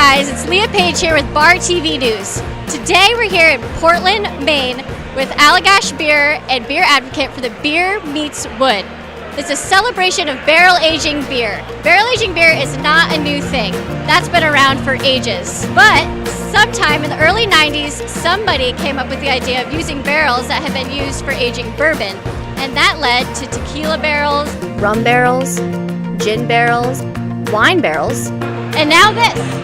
guys, it's Leah Page here with Bar TV News. Today we're here in Portland, Maine with Allagash Beer and beer advocate for the Beer Meets Wood. It's a celebration of barrel aging beer. Barrel aging beer is not a new thing. That's been around for ages. But sometime in the early 90s, somebody came up with the idea of using barrels that had been used for aging bourbon. And that led to tequila barrels, rum barrels, gin barrels, wine barrels, and now this.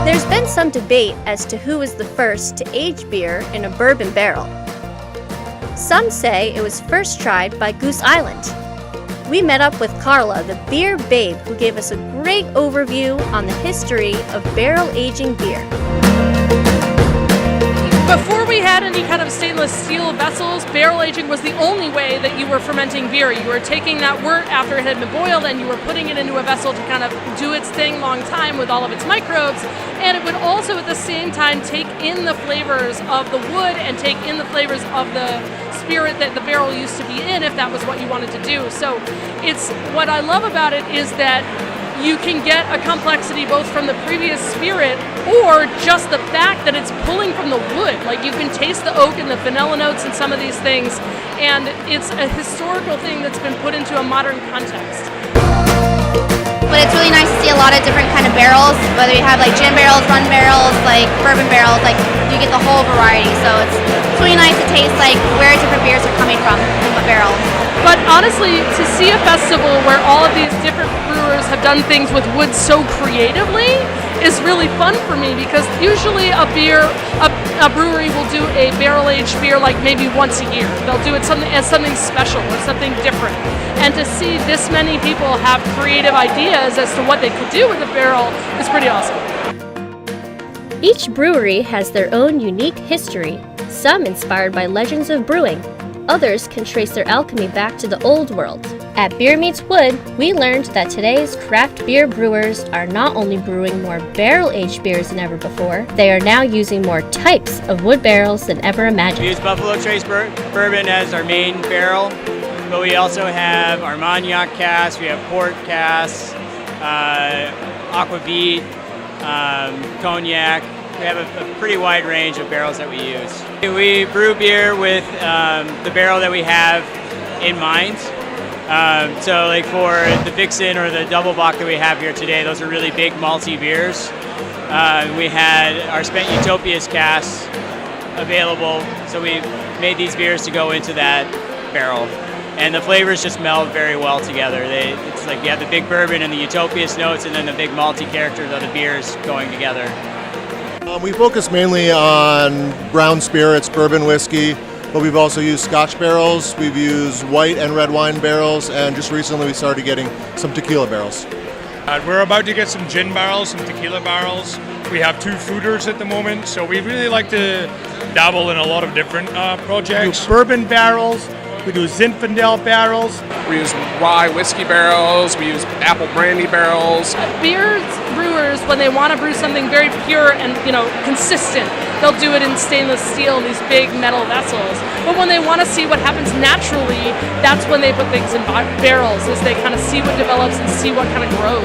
There's been some debate as to who was the first to age beer in a bourbon barrel. Some say it was first tried by Goose Island. We met up with Carla, the beer babe, who gave us a great overview on the history of barrel aging beer. Before we had any kind of stainless steel vessels, barrel aging was the only way that you were fermenting beer. You were taking that wort after it had been boiled and you were putting it into a vessel to kind of do its thing long time with all of its microbes. And it would also at the same time take in the flavors of the wood and take in the flavors of the spirit that the barrel used to be in if that was what you wanted to do. So it's what I love about it is that you can get a complexity both from the previous spirit or just the fact that it's pulling from the wood. Like you can taste the oak and the vanilla notes in some of these things, and it's a historical thing that's been put into a modern context. But it's really nice to see a lot of different kind of barrels, whether you have like gin barrels, rum barrels, like bourbon barrels, like you get the whole variety. So it's really nice to taste like where different beers are coming from and what barrels. But honestly, to see a festival where all of these different brewers have done things with wood so creatively is really fun for me, because usually a brewery will do a barrel-aged beer like maybe once a year. They'll do it as something special or something different. And to see this many people have creative ideas as to what they could do with a barrel is pretty awesome. Each brewery has their own unique history, some inspired by legends of brewing. Others can trace their alchemy back to the old world. At Beer Meets Wood, we learned that today's craft beer brewers are not only brewing more barrel-aged beers than ever before, they are now using more types of wood barrels than ever imagined. We use Buffalo Trace bourbon as our main barrel, but we also have Armagnac casks, we have port casks, aquavit, cognac. We have a pretty wide range of barrels that we use. We brew beer with the barrel that we have in mind. So like for the Vixen or the Double Bock that we have here today, those are really big malty beers. We had our Spent Utopias casks available, so we made these beers to go into that barrel. And the flavors just meld very well together. It's like you have the big bourbon and the Utopias notes, and then the big malty characters of the beers going together. We focus mainly on brown spirits, bourbon whiskey, but we've also used Scotch barrels, we've used white and red wine barrels, and just recently we started getting some tequila barrels. We're about to get some gin barrels, some tequila barrels. We have 2 fooders at the moment, so we really like to dabble in a lot of different projects. We do bourbon barrels, we do Zinfandel barrels. We use rye whiskey barrels, we use apple brandy barrels. Beer brewers, when they want to brew something very pure and consistent, they'll do it in stainless steel in these big metal vessels. But when they want to see what happens naturally, that's when they put things in barrels, as they kind of see what develops and see what kind of grows.